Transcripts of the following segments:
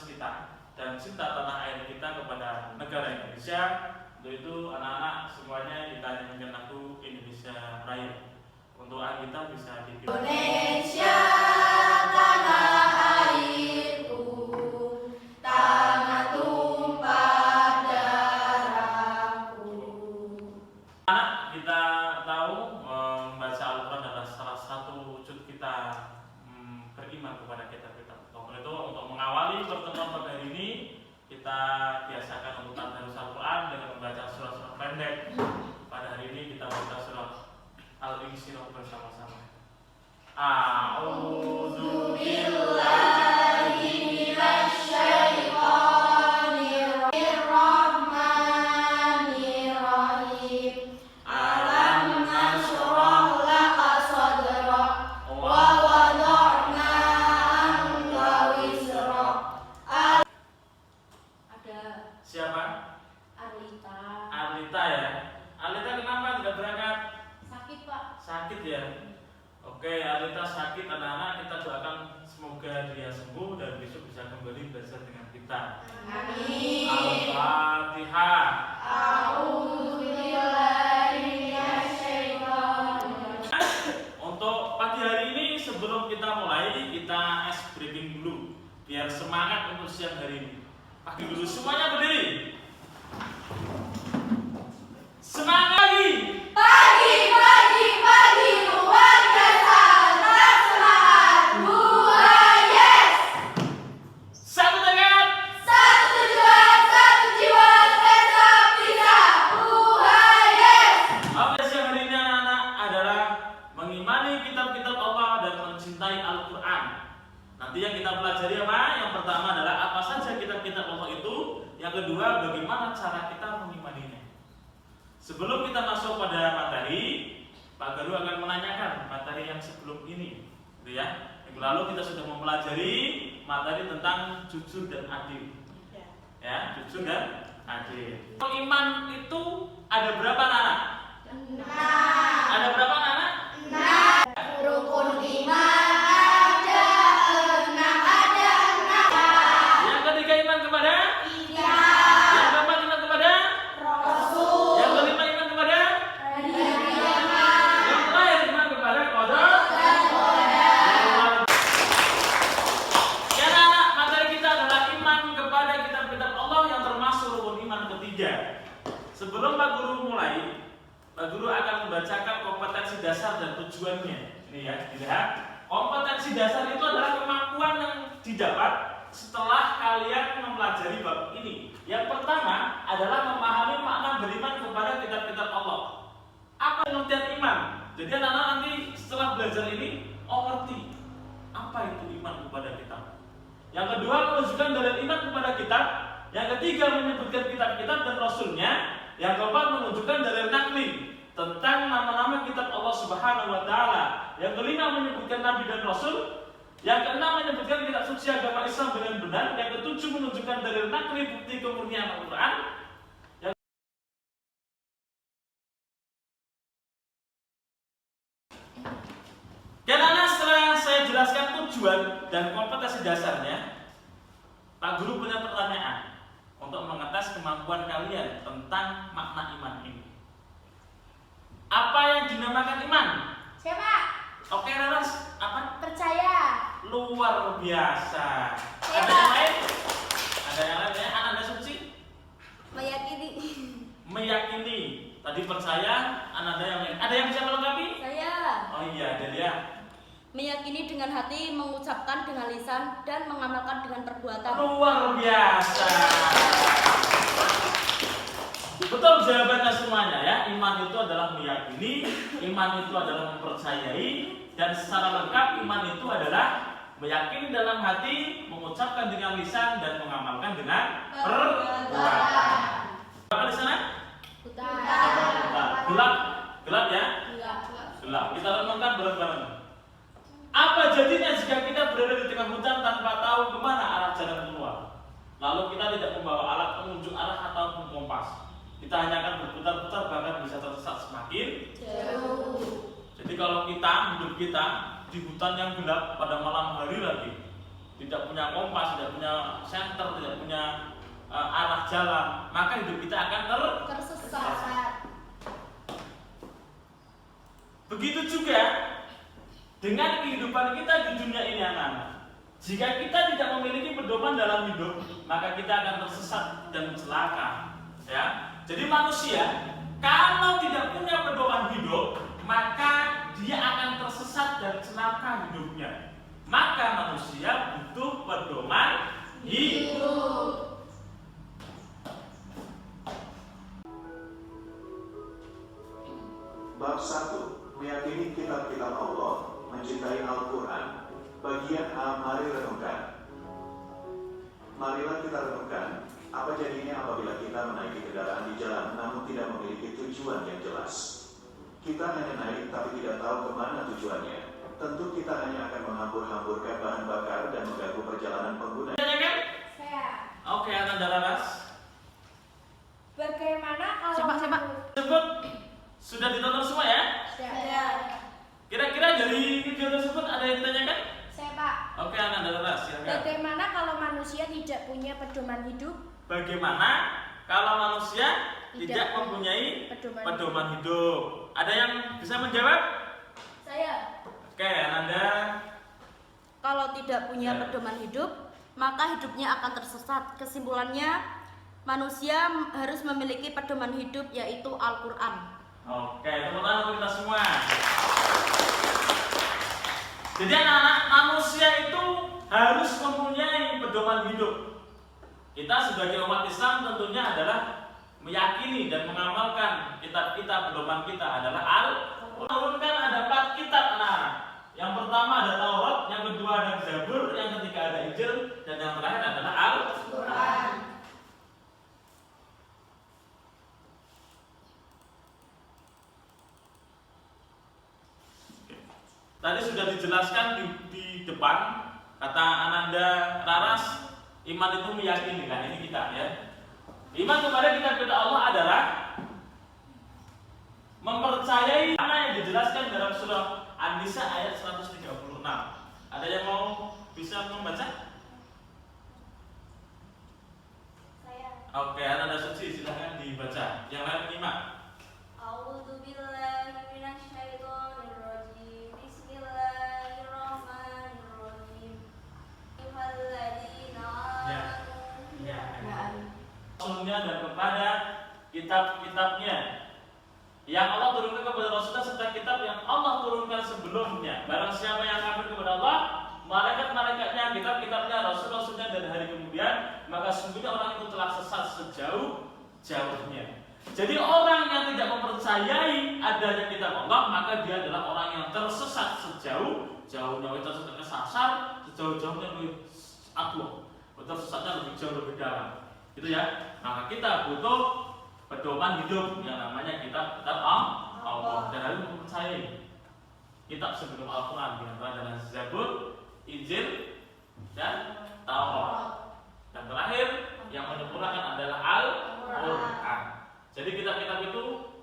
nasionalis kita dan cinta tanah air kita kepada negara Indonesia. Untuk itu anak-anak semuanya kita nyanyikan lagu Indonesia Raya. Untuk kita bisa dipimpin. Indonesia tanah airku, tanah tumpah darahku. Anak, kita tahu membaca Al-Quran adalah salah satu wujud kita beriman kepada kitab-kitab. Oleh itu untuk mengawali pertemuan pada hari ini kita biasakan untuk tadarus Al-Quran dengan membaca surah-surah pendek. Pada hari ini kita baca surah Al-Insyirah bersama-sama. A'udzu billahi minasy syaithanir rahmanir-rahim. Alam nashrah laka sadrak wa wada'na anka wizrak. Ada Siapa? Arlita. Arlita ya. Arlita kenapa tidak berangkat? Sakit, Pak. Sakit ya. Oke, Arlita sakit, anak-anak kita doakan semoga dia sembuh dan besok bisa kembali belajar dengan kita. Amin. Al-Fatihah. A'udzu billahi minasy syaithanir. Untuk pagi hari ini sebelum kita mulai kita ice breaking dulu biar semangat untuk siang hari ini. Pagi dulu semuanya berdiri. Semangat lagi. Pagi luar biasa. Tetap semangat. Buah yes. Satu tangan. Satu tujuan, satu jiwa, tetap bisa. Buah yes. Oke, siang hari ini anak-anak adalah mengimani kitab-kitab Allah dan mencintai Al-Quran. Nanti yang kita pelajari apa? Yang pertama adalah apa saja kitab-kitab Allah itu. Yang kedua, bagaimana cara kita mengimaninya. Sebelum kita masuk pada materi, Pak Guru akan menanyakan materi yang sebelum ini, gitu ya. Minggu lalu kita sudah mempelajari materi tentang jujur dan adil, ya, jujur dan adil. Iman itu ada berapa anak? 6. Ada berapa anak? 6. Rukun iman ada 6. Ada 6. Yang ketiga iman kepada? 3. Yang keempat iman kepada? Rasul. Yang kelima iman kepada? Yang terakhir iman kepada qada dan qadar. Ya anak, materi kita adalah iman kepada kitab-kitab Allah yang termasuk rukun iman ketiga. Sebelum Pak Guru mulai, Pak Guru akan membacakan kompetensi dasar dan tujuannya. Ini ya, dilihat. Kompetensi dasar itu adalah kemampuan yang didapat setelah kalian mempelajari bab ini. Yang pertama adalah memahami makna beriman kepada kitab-kitab Allah. Apa pengertian iman? Jadi anak-anak nanti setelah belajar ini, ngerti apa itu iman kepada kitab. Yang kedua, menunjukkan dalil iman kepada kitab. Yang ketiga, menyebutkan kitab-kitab dan rasulnya. Yang keempat, menunjukkan dalil nakli tentang nama-nama kitab Allah Subhanahu wa Ta'ala. Yang kelima, menyebutkan nabi dan rasul. Yang keenam, menyebutkan kitab suci agama Islam dengan benar. Yang ketujuh, menunjukkan dalil nakli bukti kemurnian Al-Quran. Karena setelah saya jelaskan tujuan dan kompetensi dasarnya, Pak Guru punya pertanyaan untuk mengetes kemampuan kalian tentang makna iman ini. Apa yang dinamakan iman? Siapa? Oke, Raras, apa? Percaya. Luar biasa. Ya, Ada Pak. yang lain? Ada yang lain ya? Anda suci? Meyakini. Meyakini. Tadi percaya, ada yang lain. Ada yang bisa melengkapi? Saya. Oh iya, Delia. Meyakini dengan hati, mengucapkan dengan lisan, dan mengamalkan dengan perbuatan. Luar biasa. Betul jawabannya semuanya ya. Iman itu adalah meyakini, iman itu adalah mempercayai, dan secara lengkap iman itu adalah meyakini dalam hati, mengucapkan dengan lisan, dan mengamalkan dengan perbuatan. Apa di sana? Gelap, gelap ya? Gelap. Kita renungkan bareng-bareng. Apa jadinya jika kita berada di tengah hutan tanpa tahu kemana arah jalan keluar? Lalu kita tidak membawa alat penunjuk arah atau kompas. Kita hanya akan berputar-putar, bahkan bisa tersesat semakin jauh. Jadi kalau kita hidup kita di hutan yang gelap pada malam hari lagi, tidak punya kompas, tidak punya senter, tidak punya arah jalan, maka hidup kita akan tersesat. Begitu juga dengan kehidupan kita di dunia ini, anak-anak. Jika kita tidak memiliki pedoman dalam hidup, maka kita akan tersesat dan celaka. Ya, jadi manusia kalau tidak punya pedoman hidup, maka dia akan tersesat dan celaka hidupnya. Maka manusia butuh pedoman hidup. Bab 1. Meyakini kitab-kitab Allah, mencintai Al-Quran. Bagian A. Mari renungkan. Marilah kita renungkan, apa jadinya apabila kita menaiki kendaraan di jalan namun tidak memiliki tujuan yang jelas. Kita hanya naik tapi tidak tahu kemana tujuannya. Tentu kita hanya akan menghambur-hamburkan bahan bakar dan mengganggu perjalanan pengguna. Saya. Oke, Ananda Laras. Bagaimana kalau Sebut sudah ditonton semua ya? Saya. Kira-kira dari video tersebut ada yang ditanyakan? Saya, Pak. Oke, Ananda Laras, silakan. Bagaimana kalau manusia tidak punya pedoman hidup? Bagaimana kalau manusia tidak mempunyai pedoman hidup? Ada yang bisa menjawab? Saya. Oke, Ananda. Kalau tidak punya pedoman hidup, maka hidupnya akan tersesat. Kesimpulannya, manusia harus memiliki pedoman hidup, yaitu Al-Quran. Oke, tepuk tangan untuk kita semua. Jadi anak-anak, manusia itu harus mempunyai pedoman hidup. Kita sebagai umat Islam tentunya adalah meyakini dan mengamalkan kitab-kitab pedoman kita adalah Al-Quran. Kan ada 4 kitab, anak-anak. Yang pertama ada Taurat, yang kedua ada Zabur, yang ketiga ada Injil, dan yang terakhir adalah Al-Quran. Tadi sudah dijelaskan di depan, kata Ananda Laras, iman itu meyakini, kan ini kita ya. Iman kepada kitab-kitab Allah adalah mempercayai mana yang dijelaskan dalam surah An-Nisa ayat 136. Ada yang mau bisa membaca? Saya. Oke, Ananda Suci silahkan dibaca. Yang lain menyimak. A'udzubillahiminasyaitonirrajim. Bismillahirrahmanirrahim. Ayyuhalladzina amanu. Rasulnya dan kepada kitab-kitabnya yang Allah turunkan kepada Rasulullah serta kitab yang Allah turunkan sebelumnya. Barang siapa yang kafir kepada Allah, malaikat-malaikatnya, kitab-kitabnya, Rasul-Rasulnya dan hari kemudian, maka sungguhnya orang itu telah sesat sejauh-jauhnya. Jadi orang yang tidak mempercayai adanya kitab Allah, maka dia adalah orang yang tersesat sejauh-jauhnya. Tersesat kesasar sejauh-jauhnya lebih aku. Tersesatnya lebih jauh lebih dalam. Gitu ya. Maka kita butuh pedoman hidup yang namanya kitab Allah, dan harus mempercayai kitab sebelum Al-Quran, yang adalah Zabur, Injil, dan Taurat. Dan terakhir yang menyempurnakan adalah Al-Quran. Jadi kitab-kitab itu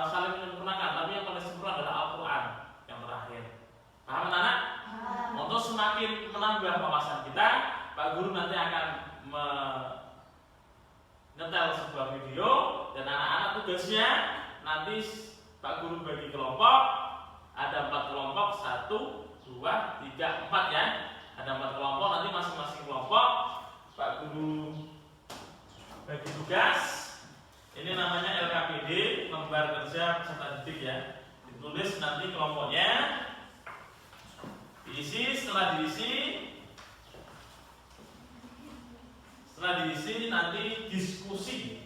saling menyempurnakan, tapi yang paling sempurna adalah Al-Quran yang terakhir. Paham anak? Untuk semakin menambah wawasan kita, Pak Guru nanti akan nyetel sebuah video, dan anak-anak tugasnya nanti Pak Guru bagi kelompok, ada 4 kelompok, 1, 2, 3, 4 ya. Ada 4 kelompok, nanti masing-masing kelompok Pak Guru bagi tugas. Ini namanya LKPD, lembar kerja peserta didik ya. Ditulis nanti kelompoknya, diisi, setelah diisi nanti diskusi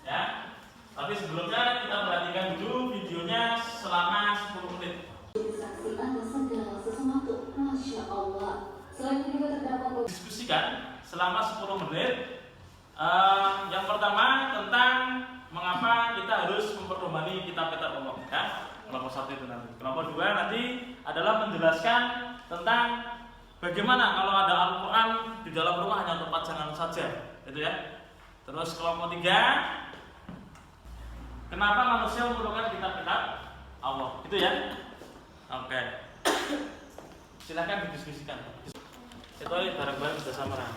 ya. Tapi sebelumnya kita perhatikan dulu videonya selama 10 menit. Saksikan segala sesuatu, Masya Allah. Selain itu juga terdapat Diskusikan selama 10 menit. Yang pertama tentang mengapa kita harus memperdomani kitab-kitab Allah ya. Kelompok 1 itu nanti. Kelompok 2 nanti adalah menjelaskan tentang bagaimana kalau ada Al-Quran di dalam rumah hanya untuk pajangan saja, itu ya. Terus kelompok 3, kenapa manusia memerlukan kitab-kitab Allah, itu ya. Oke. Silakan didiskusikan. Kecuali barang-barang sudah sama. Nah.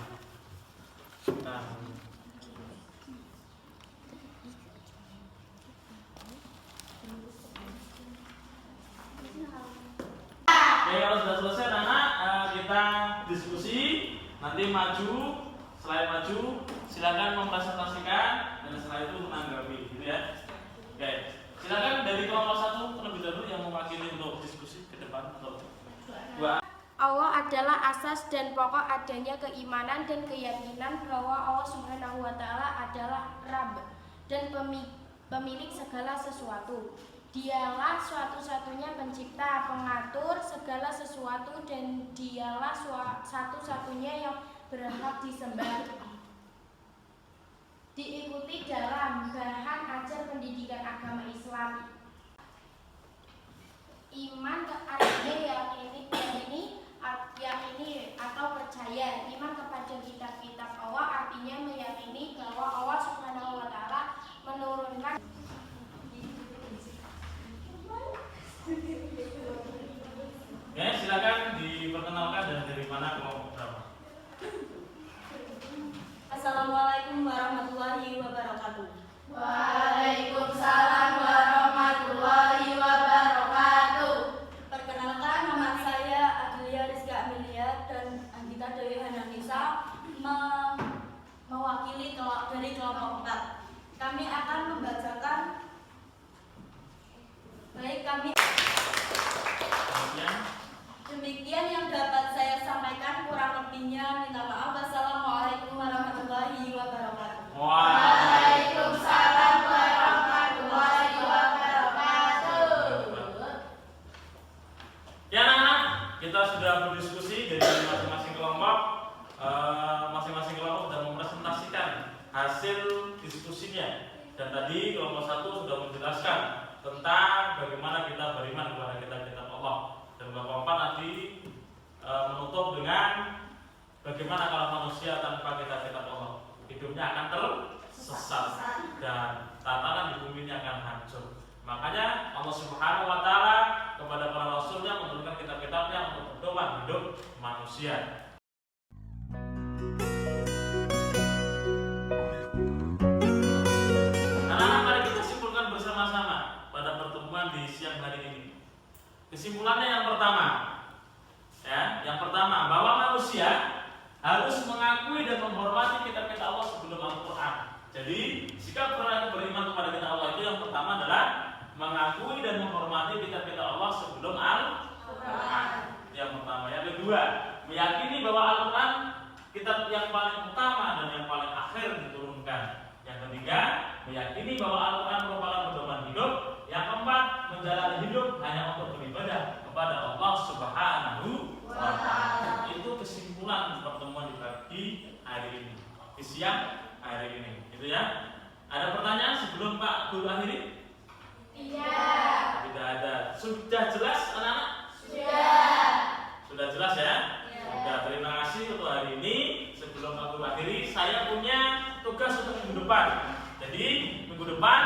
Oke, kalau sudah selesai anak, kita diskusi. Nanti maju, selain maju, silakan mempresentasikan dan setelah itu menanggapi, gitu ya. Oke, silakan dari kelompok 1 terlebih dahulu yang mewakili untuk diskusi ke depan atau dua. Allah adalah asas dan pokok adanya keimanan dan keyakinan bahwa Allah Subhanahu wa taala adalah Rabb dan pemilik segala sesuatu. Dialah satu-satunya pencipta, pengatur segala sesuatu dan dialah satu-satunya yang berhak disembah. Diikuti dalam bahan ajar pendidikan agama Islam. Iman artinya yakini atau percaya. Iman kepada kitab-kitab Allah artinya meyakini bahwa Allah Subhanahu wa taala menurunkan. Ya, silakan diperkenalkan dan dari mana kelompok berapa. Assalamualaikum warahmatullahi wabarakatuh. Waalaikumsalam warahmatullahi wabarakatuh. Perkenalkan, nama saya Adelia Rizka Amelia dan Anggita Dewi Hananisa mewakili dari kelompok 4. Kami akan membacakan demikian yang dapat saya sampaikan, kurang lebihnya minta maaf. Wassalamualaikum warahmatullahi wabarakatuh. Waalaikumsalam warahmatullahi wabarakatuh. Ya anak-anak, kita sudah berdiskusi dari masing-masing kelompok. Masing-masing kelompok sudah mempresentasikan hasil diskusinya. Dan tadi kelompok 1 sudah menjelaskan tentang bagaimana kita beriman kepada kitab-kitab Allah. Dan kelompok 4 tadi menutup dengan bagaimana kalau manusia tanpa kitab-kitab Allah, hidupnya akan tersesat dan tatanan di bumi ini akan hancur. Makanya Allah Subhanahu wa taala kepada para rasulnya menurunkan kitab-kitabnya untuk pedoman hidup manusia. Anak-anak, mari kita simpulkan bersama-sama pada pertemuan di siang hari ini. Kesimpulannya yang pertama, bahwa manusia harus mengakui dan menghormati kitab-kitab Allah sebelum Al-Quran. Jadi sikap beriman kepada kitab Allah itu yang pertama adalah mengakui dan menghormati kitab-kitab Allah sebelum Al-Quran. Yang pertama. Yang kedua, meyakini bahwa Al-Quran kitab yang paling utama dan yang paling akhir diturunkan. Yang ketiga, meyakini bahwa Al-Quran merupakan pedoman hidup. Yang keempat, menjalani hidup hanya untuk beribadah kepada Allah Subhanahu wa taala. Itu kesimpulan pertemuan di pagi hari ini, di siang hari ini, gitu ya. Ada pertanyaan sebelum Pak Guru akhiri? Tidak. Tidak ada. Sudah jelas anak-anak? Sudah. Sudah jelas ya? Sudah. Terima kasih untuk hari ini. Sebelum Pak Guru akhiri, saya punya tugas untuk minggu depan. Jadi minggu depan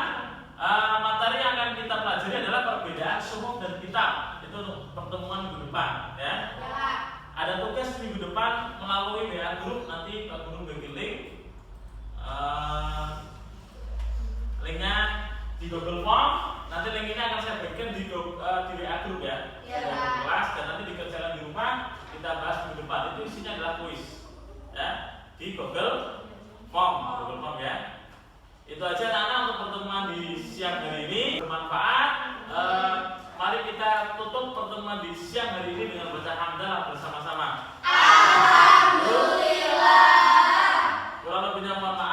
materi yang akan kita pelajari adalah perbedaan suhuf dan kitab. Itu untuk pertemuan minggu depan, ya. Ada tugas minggu depan melalui WA Group, nanti Pak Guru bagi link. Linknya di Google Form. Nanti link ini akan saya bagikan di WA Group ya. Di kelas dan nanti dikerjakan di rumah. Kita bahas minggu depan. Itu isinya adalah kuis, ya, di Google Form ya. Itu aja anak-anak untuk pertemuan di siang hari ini, bermanfaat. Mari kita tutup pertemuan di siang hari ini dengan baca hamdalah bersama-sama. Alhamdulillah. Kurang lebihnya mohon maaf.